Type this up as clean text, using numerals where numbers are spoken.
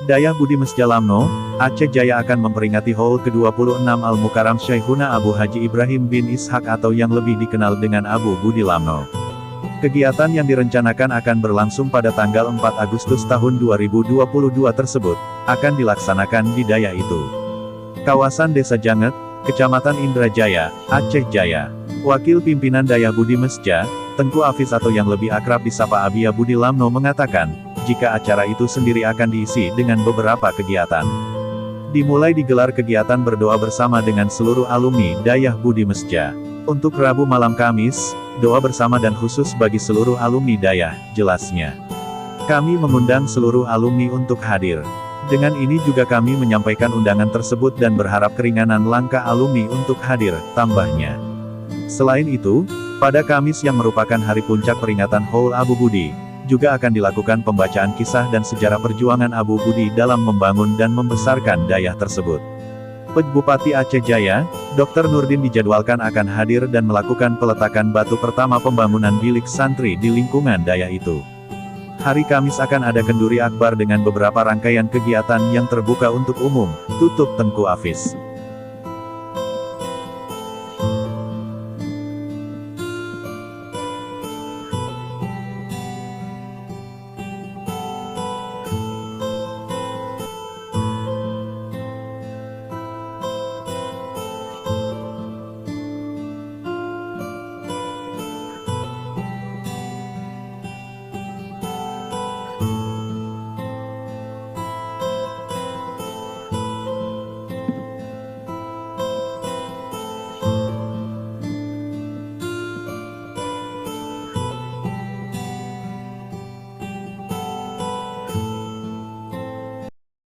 Dayah Budi Mesja Lamno, Aceh Jaya akan memperingati Haul ke-26 Al-Mukarram Syekhuna Abu Haji Ibrahim bin Ishaq atau yang lebih dikenal dengan Abu Budi Lamno. Kegiatan yang direncanakan akan berlangsung pada tanggal 4 Agustus tahun 2022 tersebut, akan dilaksanakan di Dayah itu. Kawasan Desa Janget, Kecamatan Indrajaya, Aceh Jaya. Wakil Pimpinan Dayah Budi Mesja, Tengku Hafiz atau yang lebih akrab disapa Abia Budi Lamno mengatakan, jika acara itu sendiri akan diisi dengan beberapa kegiatan. Dimulai digelar kegiatan berdoa bersama dengan seluruh alumni Dayah Budi Mesja. Untuk Rabu malam Kamis, doa bersama dan khusus bagi seluruh alumni Dayah, jelasnya. Kami mengundang seluruh alumni untuk hadir. Dengan ini juga kami menyampaikan undangan tersebut dan berharap keringanan langkah alumni untuk hadir, tambahnya. Selain itu, pada Kamis yang merupakan hari puncak peringatan Haul Abu Budi, juga akan dilakukan pembacaan kisah dan sejarah perjuangan Abu Budi dalam membangun dan membesarkan Dayah tersebut. Bupati Aceh Jaya, Dr. Nurdin dijadwalkan akan hadir dan melakukan peletakan batu pertama pembangunan bilik santri di lingkungan Dayah itu. Hari Kamis akan ada kenduri akbar dengan beberapa rangkaian kegiatan yang terbuka untuk umum, tutup Tengku Hafiz.